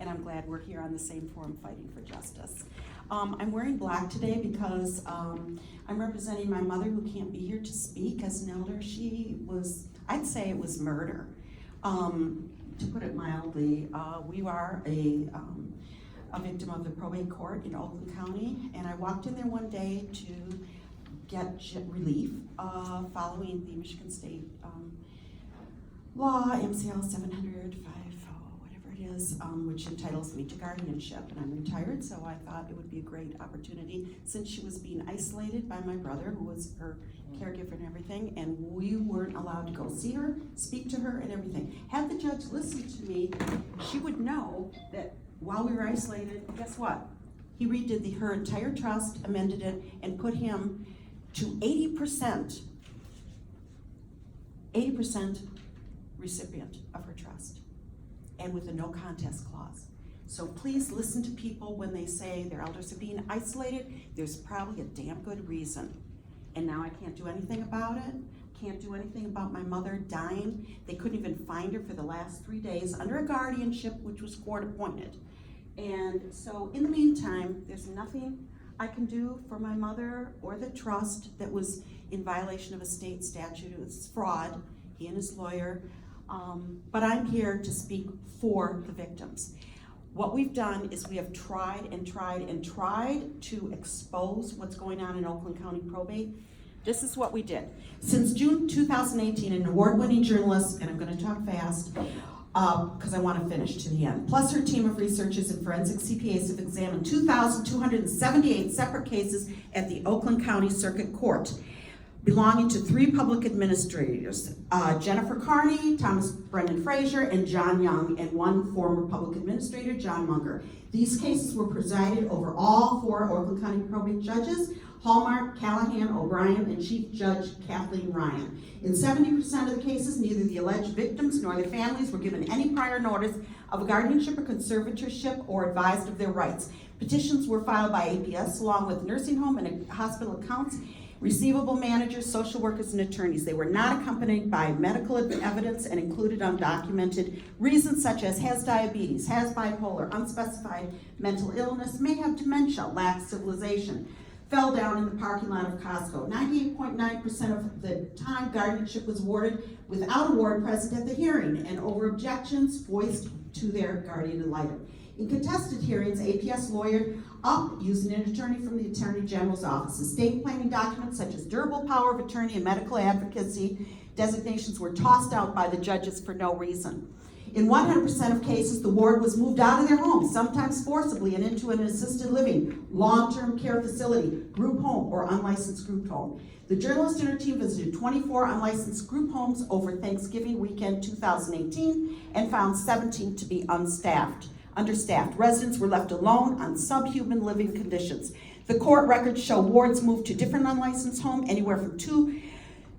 and I'm glad we're here on the same forum fighting for justice. I'm wearing black today because I'm representing my mother who can't be here to speak as an elder. She was, I'd say it was murder. To put it mildly, we are a victim of the probate court in Oakland County, and I walked in there one day to get relief following the Michigan State law, MCL 705, whatever it is, which entitles me to guardianship. And I'm retired, so I thought it would be a great opportunity since she was being isolated by my brother, who was her caregiver and everything, and we weren't allowed to go see her, speak to her, and everything. Had the judge listened to me, she would know that while we were isolated, guess what? He redid her entire trust, amended it, and put him to 80% recipient of her trust, and with a no contest clause. So please listen to people when they say their elders are being isolated. There's probably a damn good reason. And now I can't do anything about it. Can't do anything about my mother dying. They couldn't even find her for the last 3 days under a guardianship, which was court appointed. And so in the meantime, there's nothing I can do for my mother or the trust that was in violation of a state statute. It was fraud, he and his lawyer. But I'm here to speak for the victims. What we've done is we have tried and tried and tried to expose what's going on in Oakland County probate. This is what we did. Since June 2018, an award-winning journalist, and I'm going to talk fast, because I want to finish to the end, plus her team of researchers and forensic CPAs have examined 2,278 separate cases at the Oakland County Circuit Court, belonging to 3 public administrators, Jennifer Carney, Thomas Brendan Frazier, and John Young, and 1 former public administrator, John Munger. These cases were presided over all 4 Oakland County probate judges, Hallmark, Callahan, O'Brien, and Chief Judge Kathleen Ryan. In 70% of the cases, neither the alleged victims nor their families were given any prior notice of a guardianship or conservatorship or advised of their rights. Petitions were filed by APS along with nursing home and hospital accounts, receivable managers, social workers, and attorneys. They were not accompanied by medical evidence and included undocumented reasons such as has diabetes, has bipolar, unspecified mental illness, may have dementia, lacks civilization, fell down in the parking lot of Costco. 98.9% of the time guardianship was awarded without a ward present at the hearing and over objections voiced to their guardian ad litem. In contested hearings, APS lawyered up using an attorney from the Attorney General's office. Estate planning documents such as durable power of attorney and medical advocacy designations were tossed out by the judges for no reason. In 100% of cases, the ward was moved out of their home, sometimes forcibly, and into an assisted living, long-term care facility, group home, or unlicensed group home. The journalist and her team visited 24 unlicensed group homes over Thanksgiving weekend 2018 and found 17 to be understaffed. Residents were left alone on subhuman living conditions. The court records show wards moved to different unlicensed homes anywhere from 2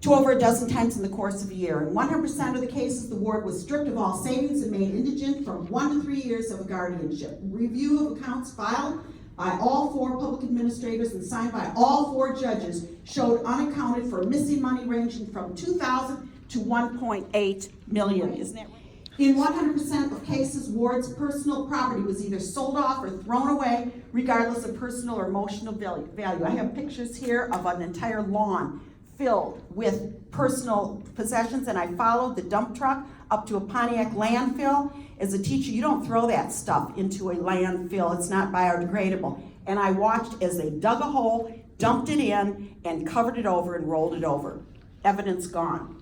to over a dozen times in the course of a year. In 100% of the cases, the ward was stripped of all savings and made indigent from 1 to 3 years of a guardianship. Review of accounts filed by all 4 public administrators and signed by all 4 judges showed unaccounted for missing money ranging from $2,000 to $1.8 million. Isn't that right? In 100% of cases, wards' personal property was either sold off or thrown away, regardless of personal or emotional value. I have pictures here of an entire lawn filled with personal possessions, and I followed the dump truck up to a Pontiac landfill. As a teacher, you don't throw that stuff into a landfill. It's not biodegradable. And I watched as they dug a hole, dumped it in, and covered it over and rolled it over. Evidence gone.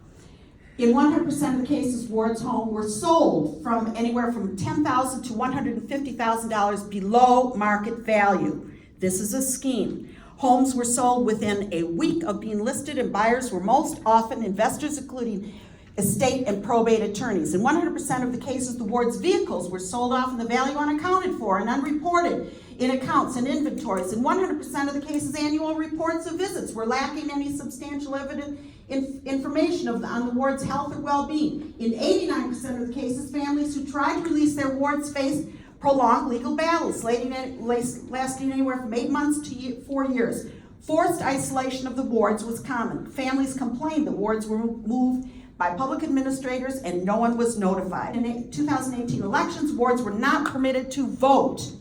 In 100% of the cases, wards' homes were sold from anywhere from $10,000 to $150,000 below market value. This is a scheme. Homes were sold within a week of being listed, and buyers were most often investors, including estate and probate attorneys. In 100% of the cases, the ward's vehicles were sold off and the value unaccounted for and unreported in accounts and inventories. In 100% of the cases, annual reports of visits were lacking any substantial evidence information on the ward's health or well-being. In 89% of the cases, families who tried to release their wards faced prolonged legal battles, lasting anywhere from 8 months to 4 years. Forced isolation of the wards was common. Families complained the wards were moved by public administrators, and no one was notified. In 2018 elections, wards were not permitted to vote.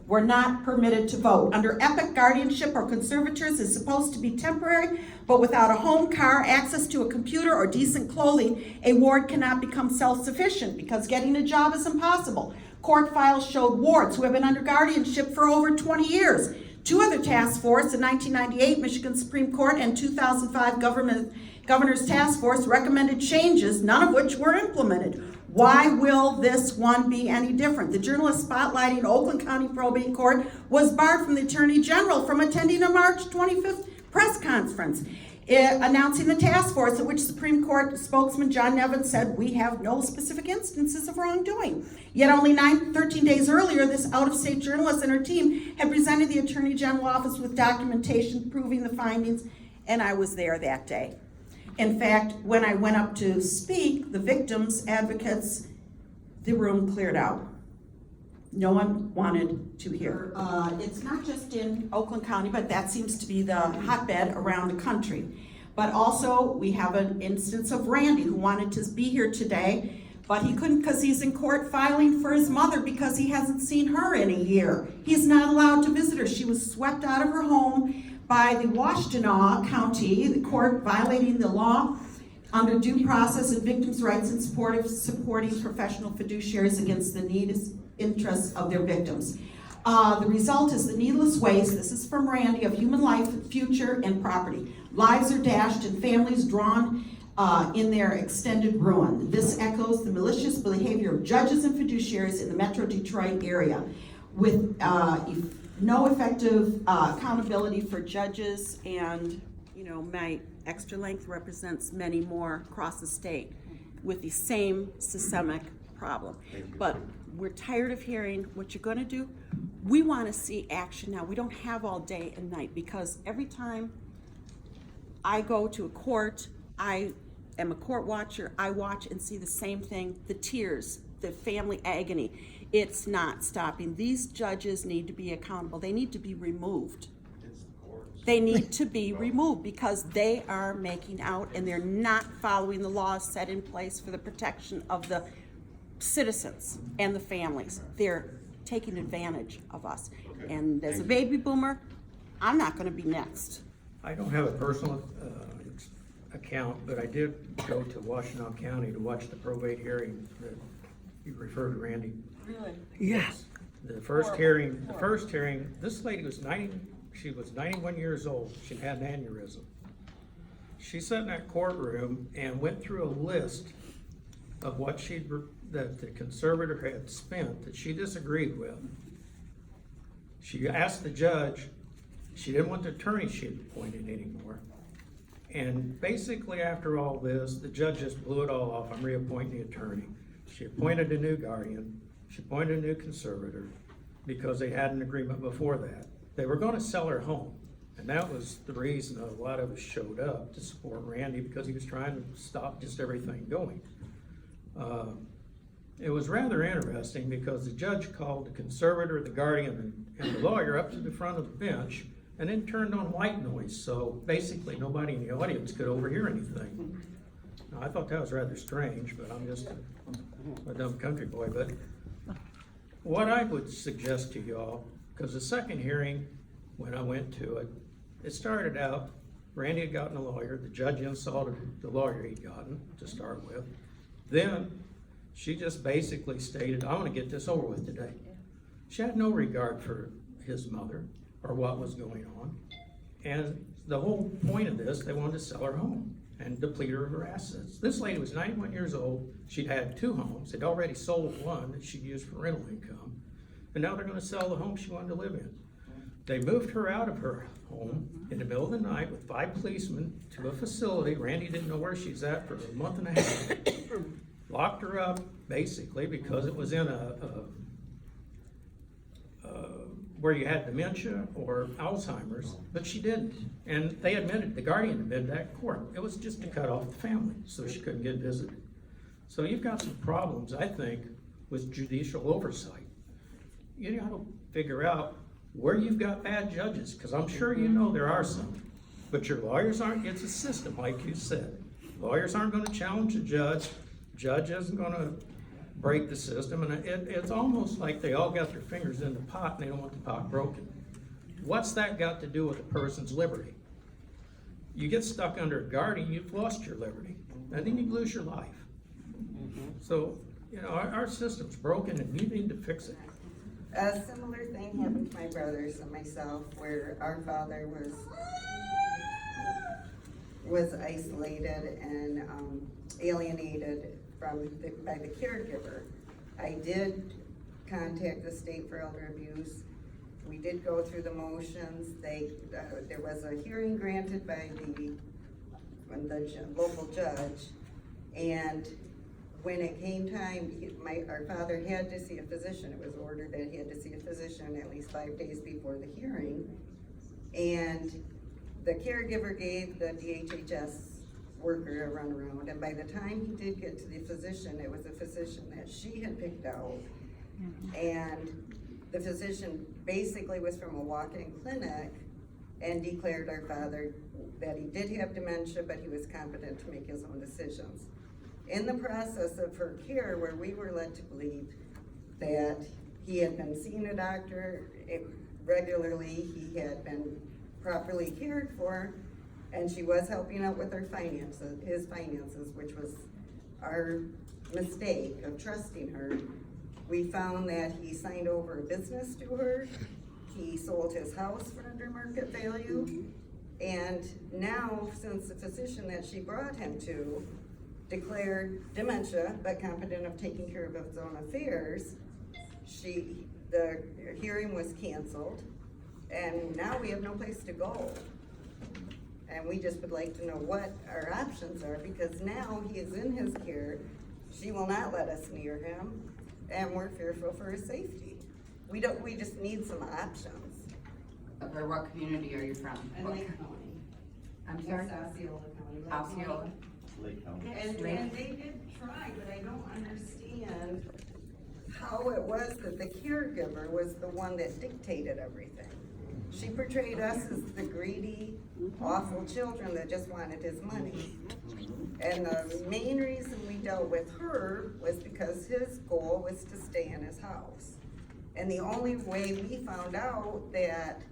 Were not permitted to vote. Under EPIC, guardianship or conservators is supposed to be temporary, but without a home, car, access to a computer, or decent clothing, a ward cannot become self-sufficient because getting a job is impossible. Court files showed wards who have been under guardianship for over 20 years. Two other task force, the 1998 Michigan Supreme Court and 2005 Governor's Task Force recommended changes, none of which were implemented. Why will this one be any different? The journalist spotlighting Oakland County Probate Court was barred from the Attorney General from attending a March 25th press conference, announcing the task force, at which Supreme Court spokesman John Nevin said, "We have no specific instances of wrongdoing." Yet only 13 days earlier, this out-of-state journalist and her team had presented the Attorney General office with documentation proving the findings, and I was there that day. In fact, when I went up to speak, the victims' advocates, the room cleared out. No one wanted to hear. It's not just in Oakland County, but that seems to be the hotbed around the country. But also, we have an instance of Randy who wanted to be here today, but he couldn't because he's in court filing for his mother because he hasn't seen her in a year. He's not allowed to visit her. She was swept out of her home by the Washtenaw County, the court violating the law under due process and victims' rights in support of supporting professional fiduciaries against the needs, interests of their victims. The result is the needless waste, this is from Randy, of human life, future, and property. Lives are dashed and families drawn in their extended ruin. This echoes the malicious behavior of judges and fiduciaries in the Metro Detroit area, with no effective accountability for judges, and my extra length represents many more across the state with the same systemic problem. But we're tired of hearing what you're going to do. We want to see action now. We don't have all day and night, because every time I go to a court, I am a court watcher, I watch and see the same thing, the tears, the family agony. It's not stopping. These judges need to be accountable. They need to be removed. They need to be removed because they are making out and they're not following the laws set in place for the protection of the citizens and the families. They're taking advantage of us. Okay. And as a baby boomer, I'm not going to be next. I don't have a personal account, but I did go to Washtenaw County to watch the probate hearing that you referred to, Randy. Really? Yes. The first hearing, this lady was 91 years old. She had an aneurysm. She sat in that courtroom and went through a list of what that the conservator had spent that she disagreed with. She asked the judge, she didn't want the attorney she had appointed anymore. And basically after all this, the judge just blew it all off. I'm reappointing the attorney. She appointed a new guardian. She appointed a new conservator because they had an agreement before that. They were going to sell her home. And that was the reason a lot of us showed up to support Randy, because he was trying to stop just everything going. It was rather interesting because the judge called the conservator, the guardian, and the lawyer up to the front of the bench and then turned on white noise. So basically nobody in the audience could overhear anything. Now, I thought that was rather strange, but I'm just a dumb country boy. But what I would suggest to y'all, because the second hearing, when I went to it, it started out, Randy had gotten a lawyer, the judge insulted the lawyer he'd gotten to start with. Then she just basically stated, I want to get this over with today. She had no regard for his mother or what was going on. And the whole point of this, they wanted to sell her home and deplete her of her assets. This lady was 91 years old. She'd had two homes. They'd already sold one that she'd used for rental income. And now they're going to sell the home she wanted to live in. They moved her out of her home in the middle of the night with 5 policemen to a facility. Randy didn't know where she's at for a month and a half. Locked her up, basically, because it was in where you had dementia or Alzheimer's, but she didn't. And they admitted, the guardian admitted that in court. It was just to cut off the family so she couldn't get visited. So you've got some problems, I think, with judicial oversight. You got to figure out where you've got bad judges, because I'm sure you know there are some. But your lawyers aren't. It's a system, like you said. Lawyers aren't gonna challenge the judge, judge isn't gonna break the system, and it's almost like they all got their fingers in the pot and they don't want the pot broken. What's that got to do with a person's liberty? You get stuck under a guardian, you've lost your liberty, and then you lose your life. So, you know, our system's broken and you need to fix it. A similar thing happened to my brothers and myself, where our father was isolated and alienated by the caregiver. I did contact the state for elder abuse. We did go through the motions. There was a hearing granted by the local judge, and when it came time, our father had to see a physician. It was ordered that he had to see a physician at least 5 days before the hearing. And the caregiver gave the DHHS worker a runaround, and by the time he did get to the physician, it was a physician that she had picked out. And the physician basically was from a walk-in clinic and declared our father that he did have dementia, but he was competent to make his own decisions. In the process of her care, where we were led to believe that he had been seeing a doctor regularly, he had been properly cared for, and she was helping out with his finances, which was our mistake of trusting her. We found that he signed over a business to her, he sold his house for under market value, and now, since the physician that she brought him to declared dementia, but competent of taking care of his own affairs, the hearing was canceled, and now we have no place to go. And we just would like to know what our options are, because now he is in his care, she will not let us near him, and we're fearful for his safety. We just need some options. Or what community are you from? And What Lake co- County. I'm sorry? Osceola County. Osceola? Lake County. And they did try, but I don't understand how it was that the caregiver was the one that dictated everything. She portrayed us as the greedy, awful children that just wanted his money. And the main reason we dealt with her was because his goal was to stay in his house. And the only way we found out that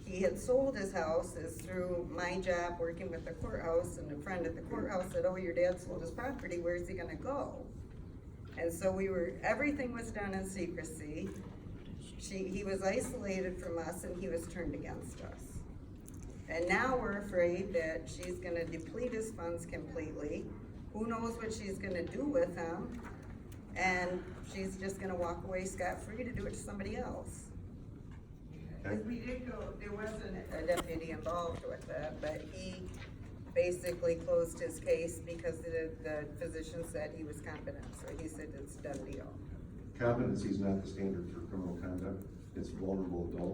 he had sold his house is through my job working with the courthouse, and a friend at the courthouse said, "Oh, your dad sold his property, where's he gonna go?" And so everything was done in secrecy. He was isolated from us, and he was turned against us. And now we're afraid that she's gonna deplete his funds completely. Who knows what she's gonna do with him? And she's just gonna walk away scot-free to do it to somebody else. Okay. We did go, there wasn't a deputy involved with that, but he basically closed his case because the physician said he was competent, so he said it's a done deal. Competency is not the standard for criminal conduct. It's vulnerable adult